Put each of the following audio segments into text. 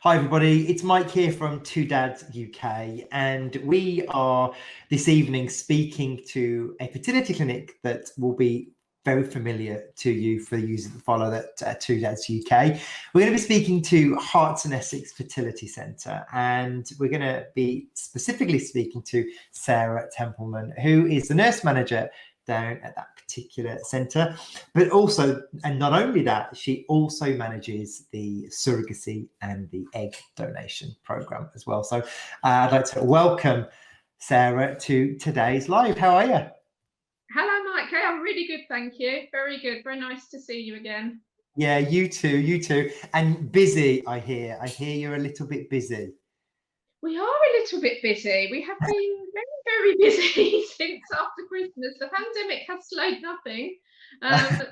Hi everybody, it's Mike here from TwoDads UK, and we are this evening speaking to a fertility clinic that will be very familiar to you for the users that follow that TwoDads UK. We're going to be speaking to Herts Essex Fertility Centre, and we're going to be specifically speaking to Sarah Templeman, who is the nurse manager down at that particular centre, but also, and not only that, she also manages the surrogacy and the egg donation program as well. So I'd like to welcome Sarah to today's live. How are you? Hello, Mike. I'm really good, thank you. Very good. Very nice to see you again. Yeah, you too. And busy, I hear. I hear you're a little bit busy. We are a little bit busy. We have been very busy since after Christmas. The pandemic has slowed nothing.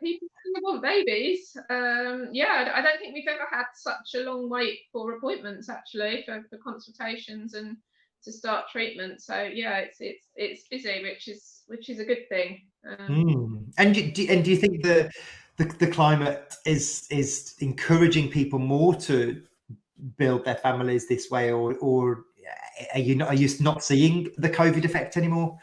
People still want babies. I don't think we've ever had such a long wait for appointments, actually, for consultations and to start treatment. So yeah, it's busy, which is a good thing. And do you think the climate is encouraging people more to build their families this way, or are you not seeing the COVID effect anymore?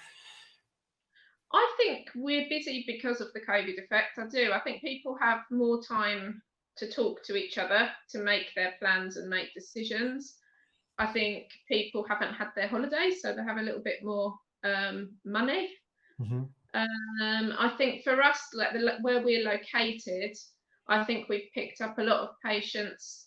I think we're busy because of the COVID effect. I do. I think people have more time to talk to each other, to make their plans and make decisions. I think people haven't had their holidays, so they have a little bit more money. Mm-hmm. I think for us, like where we're located, I think we've picked up a lot of patients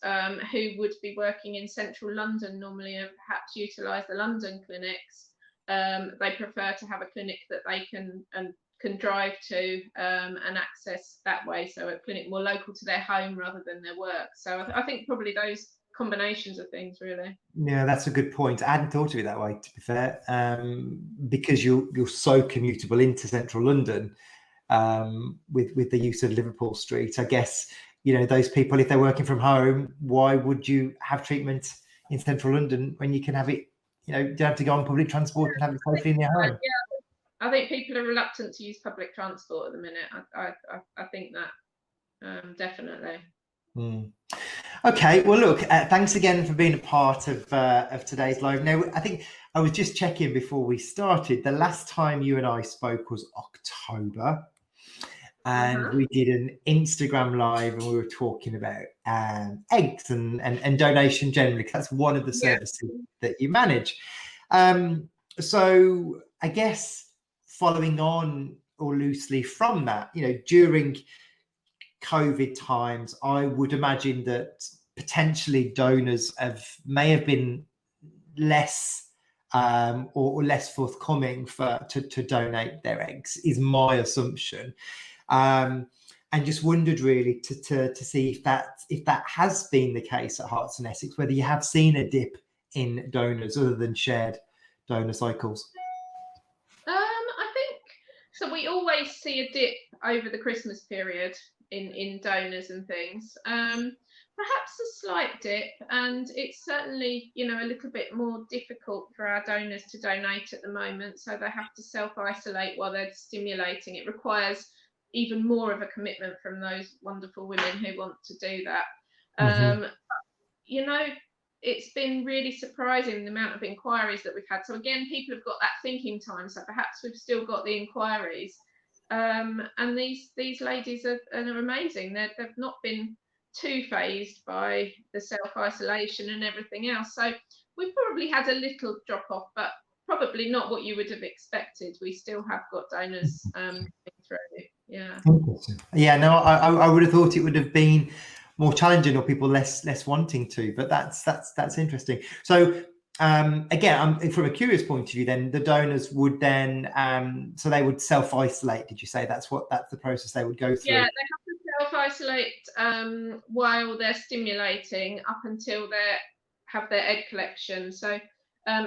who would be working in central London normally and perhaps utilise the London clinics. They prefer to have a clinic that they can drive to and access that way. So a clinic more local to their home rather than their work. So I think probably those combinations of things, really. Yeah, that's a good point. I hadn't thought of it that way, to be fair, because you're so commutable into central London with the use of Liverpool Street. I guess, those people, if they're working from home, why would you have treatment in central London when you can have it, you don't have to go on public transport and have it safely in your home? Yeah, I think people are reluctant to use public transport at the minute. I think that definitely. Okay, well, look, thanks again for being a part of today's live. Now, I think I was just checking before we started. The last time you and I spoke was October, and we did an Instagram live, and we were talking about eggs and donation generally, because that's one of the services that you manage. So I guess following on or loosely from that, during COVID times, I would imagine that potentially donors may have been less or less forthcoming to donate their eggs, is my assumption. And just wondered really to see if that has been the case at Herts Essex, whether you have seen a dip in donors other than shared donor cycles. I think so. We always see a dip over the Christmas period in donors and things. Perhaps a slight dip, and it's certainly a little bit more difficult for our donors to donate at the moment, so they have to self-isolate while they're stimulating. It requires even more of a commitment from those wonderful women who want to do that. It's been really surprising the amount of inquiries that we've had. So again, people have got that thinking time, so perhaps we've still got the inquiries. And these ladies are amazing. They've not been too phased by the self-isolation and everything else. So we've probably had a little drop off, but probably not what you would have expected. We still have got donors coming through. Yeah. Yeah, no, I would have thought it would have been more challenging or people less wanting to, but that's interesting. So again, from a curious point of view, then the donors would then so they would self-isolate. Did you say that's the process they would go through? Yeah, they have to self-isolate while they're stimulating up until they have their egg collection. So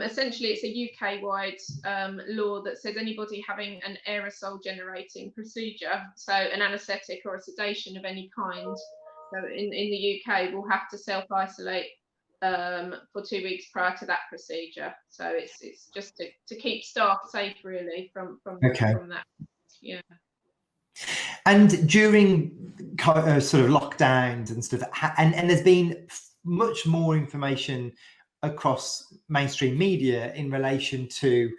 essentially, it's a UK-wide law that says anybody having an aerosol generating procedure, so an anaesthetic or a sedation of any kind, so in the UK, will have to self-isolate for 2 weeks prior to that procedure. So it's just to keep staff safe, really, from that. Yeah. And during sort of lockdowns and stuff, and there's been much more information across mainstream media in relation to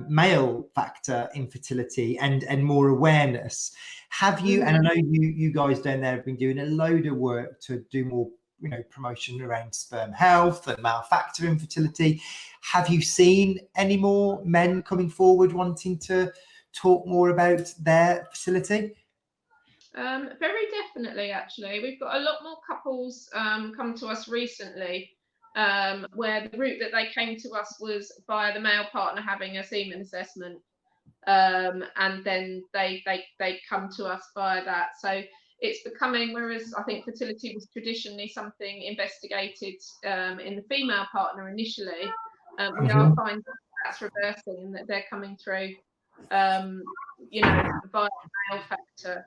male factor infertility and more awareness. Have you, and I know you guys down there have been doing a load of work to do more, you know, promotion around sperm health and male factor infertility. Have you seen any more men coming forward wanting to talk more about their fertility? Very definitely, actually. We've got a lot more couples come to us recently, where the route that they came to us was via the male partner having a semen assessment, and then they come to us via that. So it's becoming, whereas I think fertility was traditionally something investigated in the female partner initially, we are finding that's reversing and that they're coming through, you know, via the male factor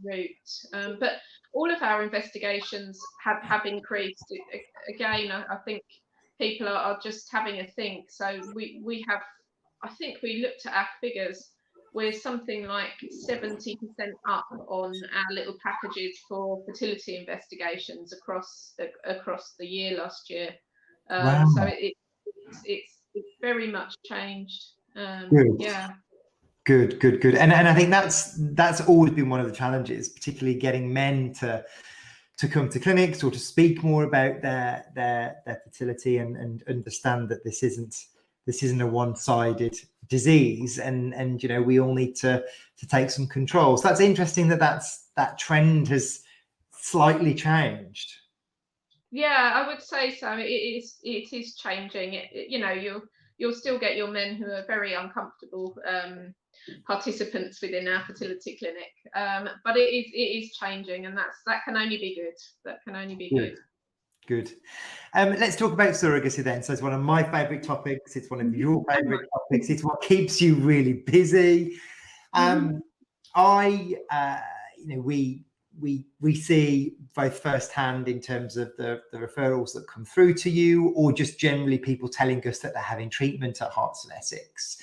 route. But all of our investigations have increased. Again, I think people are just having a think. So we have, I think we looked at our figures, we're something like 70% up on our little packages for fertility investigations across the year last year. Wow. So it's very much changed. Yeah. Good. And I think that's always been one of the challenges, particularly getting men to come to clinics or to speak more about their fertility and understand that this isn't a one-sided disease, and you know, we all need to take some control. So that's interesting that trend has slightly changed. Yeah, I would say so. It is changing. You know, you'll still get your men who are very uncomfortable participants within our fertility clinic, but it is changing, and that can only be good. That can only be good. Let's talk about surrogacy then. So it's one of my favorite topics. It's one of your favorite topics. It's what keeps you really busy. You know, we see both firsthand in terms of the referrals that come through to you, or just generally people telling us that they're having treatment at Herts Essex.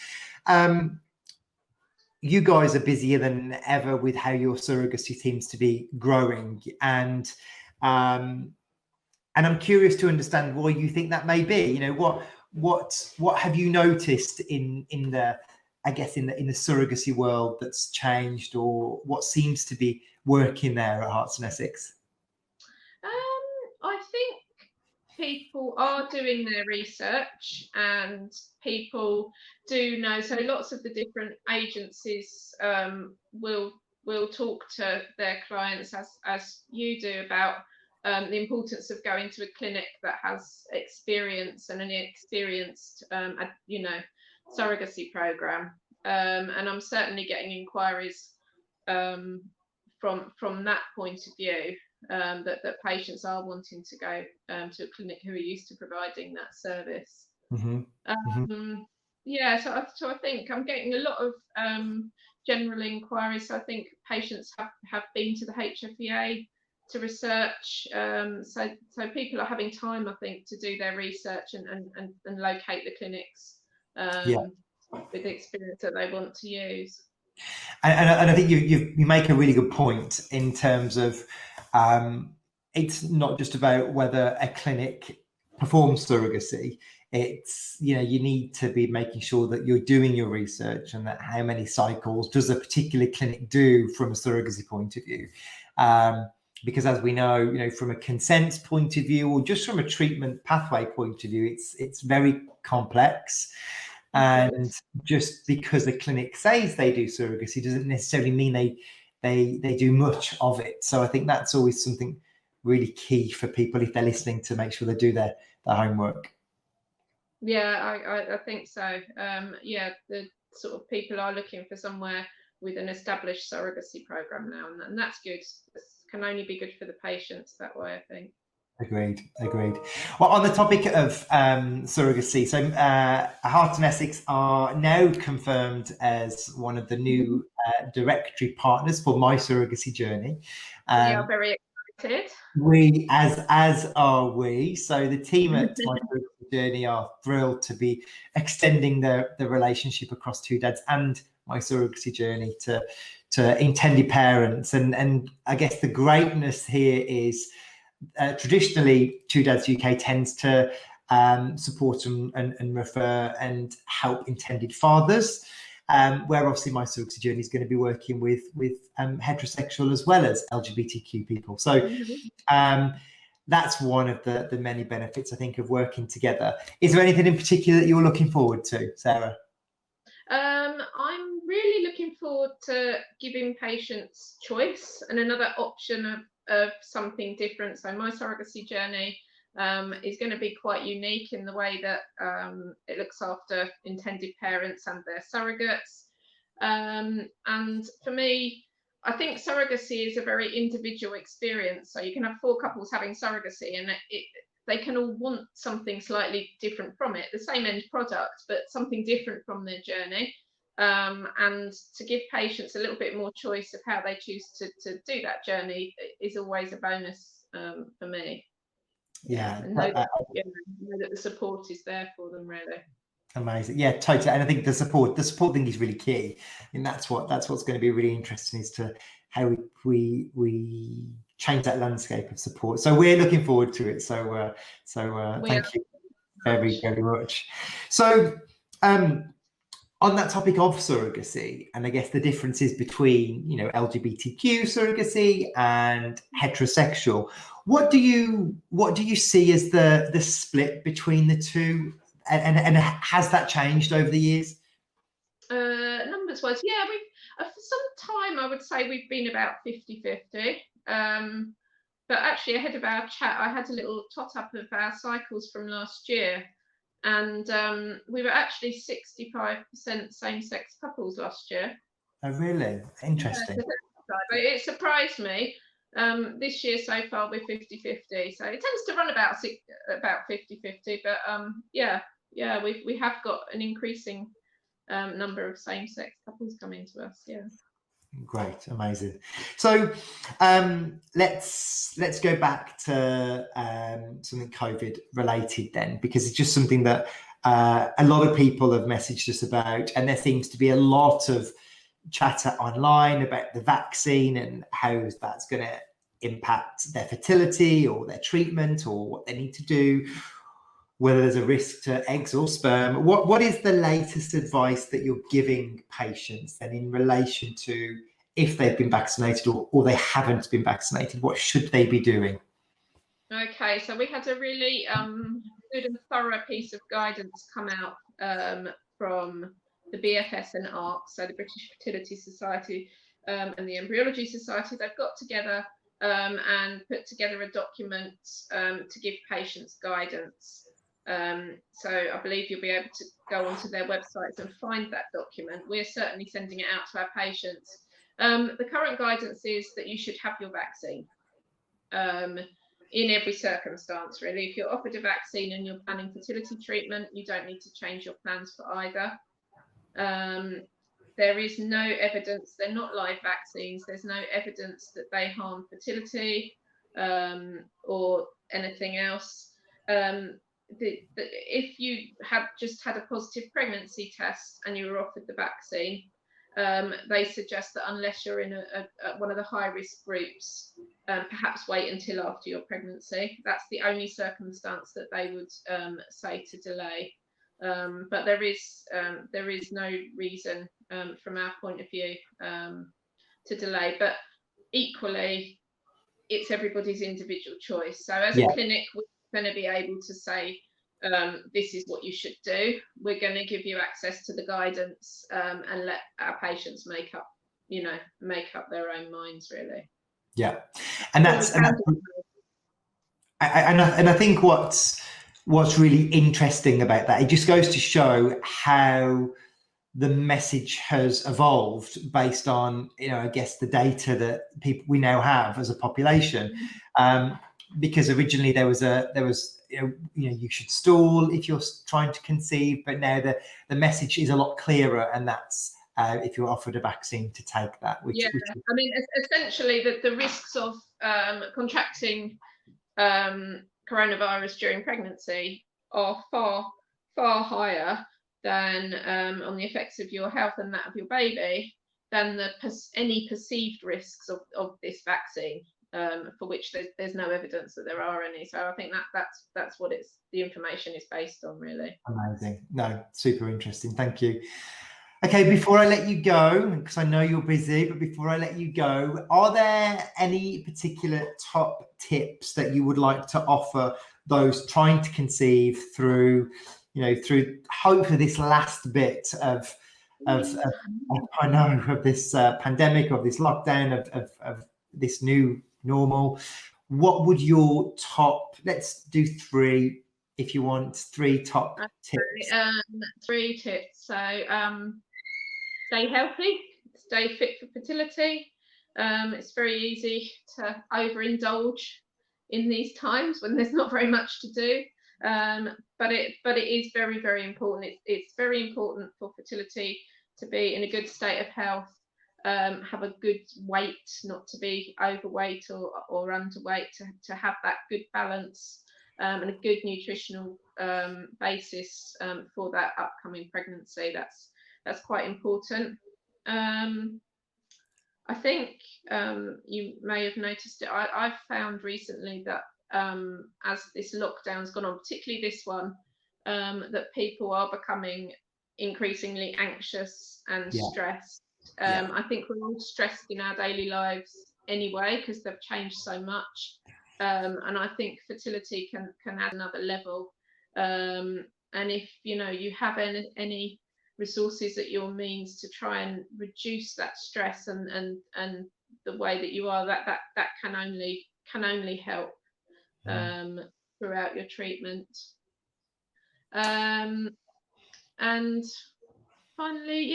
You guys are busier than ever with how your surrogacy seems to be growing, and I'm curious to understand why you think that may be. You know, what have you noticed in the, I guess, in the surrogacy world that's changed, or what seems to be working there at Herts Essex? I think people are doing their research, and people do know. So lots of the different agencies will talk to their clients, as you do, about the importance of going to a clinic that has experience and an experienced, you know, surrogacy program. And I'm certainly getting inquiries from that point of view, that patients are wanting to go to a clinic who are used to providing that service. Yeah, so I think I'm getting a lot of general inquiries. So I think patients have been to the HFEA to research. So people are having time, I think, to do their research and locate the clinics with the experience that they want to use. And I think you make a really good point in terms of it's not just about whether a clinic performs surrogacy. It's, you know, you need to be making sure that you're doing your research, and that how many cycles does a particular clinic do from a surrogacy point of view. Because as we know, you know, from a consent point of view, or just from a treatment pathway point of view, it's very complex. And just because a clinic says they do surrogacy doesn't necessarily mean they do much of it. So I think that's always something really key for people, if they're listening, to make sure they do their homework. Yeah, I think so. Yeah, the sort of people are looking for somewhere with an established surrogacy program now, and that's good. This can only be good for the patients that way, I think. Agreed. Well, on the topic of surrogacy, so Herts Essex are now confirmed as one of the new directory partners for My Surrogacy Journey. We are very excited. We, as are we. So the team at My Surrogacy Journey are thrilled to be extending the relationship across TwoDads and My Surrogacy Journey to intended parents. And I guess the greatness here is, traditionally, TwoDads UK tends to support and refer and help intended fathers, where obviously my surrogacy journey is going to be working with heterosexual as well as LGBTQ people. So that's one of the many benefits, I think, of working together. Is there anything in particular that you're looking forward to, Sarah? I'm really looking forward to giving patients choice and another option of something different. So my surrogacy journey is going to be quite unique in the way that it looks after intended parents and their surrogates. And for me, I think surrogacy is a very individual experience. So you can have 4 couples having surrogacy, and they can all want something slightly different from it, the same end product, but something different from their journey. And to give patients a little bit more choice of how they choose to do that journey is always a bonus for me. Yeah, and know that the support is there for them, really. Amazing. Yeah, totally. And I think the support thing is really key. And that's what's going to be really interesting, as to how we change that landscape of support. So we're looking forward to it. So thank you very, very much. So on that topic of surrogacy, and I guess the differences between, you know, LGBTQ surrogacy and heterosexual, what do you see as the split between the two, and has that changed over the years? Numbers wise, yeah, we've for some time I would say we've been about 50-50. But actually, ahead of our chat, I had a little tot up of our cycles from last year, and we were actually 65% same-sex couples last year. Oh, really? Interesting. Yeah, it surprised me. This year so far we're 50-50, so it tends to run about 50-50. But yeah, we have got an increasing number of same-sex couples coming to us. Yeah. Great, amazing. So let's go back to something COVID related then, because it's just something that a lot of people have messaged us about, and there seems to be a lot of chatter online about the vaccine and how that's going to impact their fertility or their treatment or what they need to do, whether there's a risk to eggs or sperm. What is the latest advice that you're giving patients then in relation to if they've been vaccinated or they haven't been vaccinated? What should they be doing? Okay, so we had a really good and thorough piece of guidance come out from the BFS and ARC, so the British Fertility Society and the Embryology Society. They've got together and put together a document to give patients guidance. So I believe you'll be able to go onto their websites and find that document. We're certainly sending it out to our patients. The current guidance is that you should have your vaccine in every circumstance, really. If you're offered a vaccine and you're planning fertility treatment, you don't need to change your plans for either. There is no evidence, they're not live vaccines, there's no evidence that they harm fertility or anything else. If you have just had a positive pregnancy test and you were offered the vaccine, they suggest that unless you're in one of the high-risk groups, perhaps wait until after your pregnancy. That's the only circumstance that they would say to delay. But there is no reason from our point of view to delay. But equally, it's everybody's individual choice. So as a clinic, we're going to be able to say, this is what you should do. We're going to give you access to the guidance and let our patients make up their own minds, really. Yeah, and I think what's really interesting about that, it just goes to show how the message has evolved based on, I guess, the data that we now have as a population. Because originally there was you should stall if you're trying to conceive, but now the message is a lot clearer, and that's if you're offered a vaccine, to take that. I mean, essentially the risks of contracting coronavirus during pregnancy are far higher than on the effects of your health and that of your baby than any perceived risks of this vaccine. for which there's no evidence that there are any. So I think that's what the information is based on, really. Amazing. No, super interesting. Thank you. Okay, before I let you go, because I know you're busy, but before I let you go, are there any particular top tips that you would like to offer those trying to conceive through hopefully this last bit of I know, of this pandemic, of this lockdown, of this new normal? What would your top, let's do 3 if you want, 3 top tips? 3 tips. So stay healthy, stay fit for fertility. It's very easy to overindulge in these times when there's not very much to do. But it is very, very important. It's very important for fertility to be in a good state of health, have a good weight, not to be overweight or underweight, to have that good balance and a good nutritional basis for that upcoming pregnancy. That's quite important. I think you may have noticed it. I've found recently that as this lockdown's gone on, particularly this one, that people are becoming increasingly anxious and stressed. I think we're all stressed in our daily lives anyway, because they've changed so much. And I think fertility can add another level. And if you have any resources at your means to try and reduce that stress and the way that you are, that can only help throughout your treatment. And finally,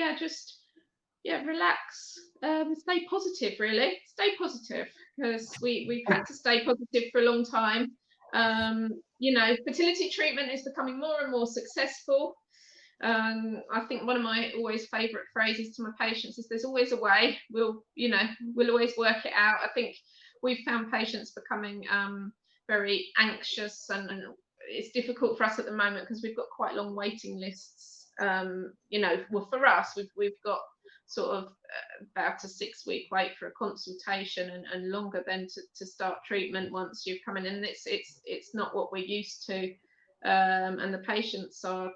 relax, stay positive, really. Stay positive, because we've had to stay positive for a long time. Fertility treatment is becoming more and more successful. I think one of my always favourite phrases to my patients is, there's always a way. We'll always work it out. I think we've found patients becoming very anxious, and it's difficult for us at the moment because we've got quite long waiting lists. Well, for us, we've got sort of about a 6-week wait for a consultation, and longer then to start treatment once you've come in, and it's not what we're used to. And the patients are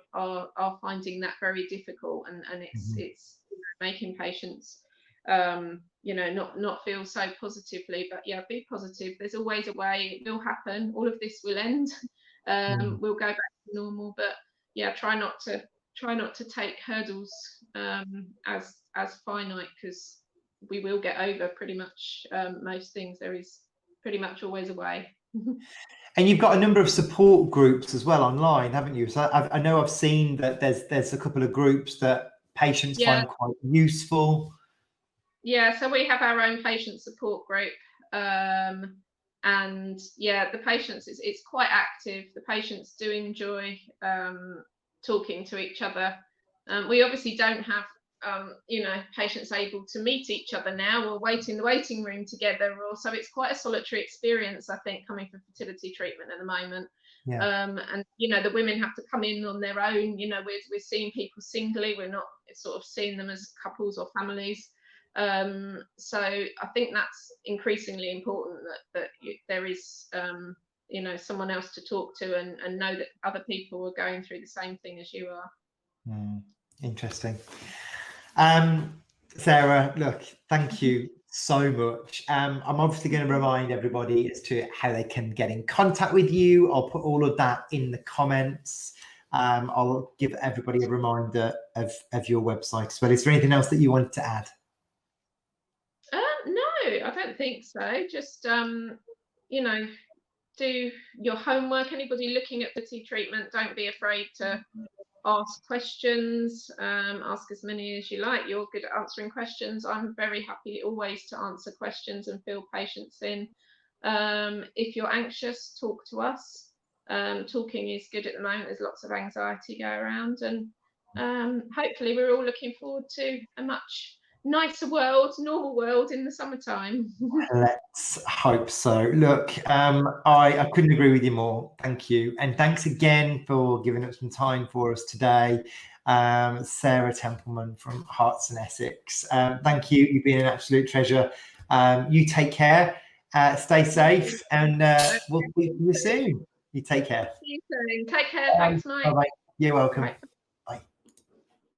finding that very difficult, and it's making patients not feel so positively. But be positive. There's always a way. It will happen. All of this will end. We'll go back to normal. But try not to take hurdles as finite, because we will get over pretty much most things. There is pretty much always a way. And you've got a number of support groups as well online, haven't you? So I know I've seen that there's a couple of groups that patients find quite useful. So we have our own patient support group, and the patients, it's quite active. The patients do enjoy talking to each other. We obviously don't have patients able to meet each other now, or wait in the waiting room together, or so it's quite a solitary experience, I think, coming for fertility treatment at the moment. And the women have to come in on their own. We're seeing people singly. We're not sort of seeing them as couples or families. So I think that's increasingly important, that there is someone else to talk to, and know that other people are going through the same thing as you are. Interesting. Sarah, look, thank you so much. I'm obviously going to remind everybody as to how they can get in contact with you. I'll put all of that in the comments. I'll give everybody a reminder of your website as well. Is there anything else that you want to add? No, I don't think so. Just do your homework. Anybody looking at fertility treatment, don't be afraid to ask questions. Ask as many as you like. You're good at answering questions. I'm very happy always to answer questions and fill patients in. If you're anxious, talk to us. Talking is good at the moment. There's lots of anxiety go around, and hopefully we're all looking forward to a much nicer world, normal world in the summertime. Let's hope so. Look, I couldn't agree with you more. Thank you. And thanks again for giving up some time for us today. Sarah Templeman from Herts Essex. Thank you. You've been an absolute treasure. You take care, Stay safe, and we'll speak to you soon. You take care. See you soon. Take care. Thanks, Mike. Bye-bye. You're welcome. Right.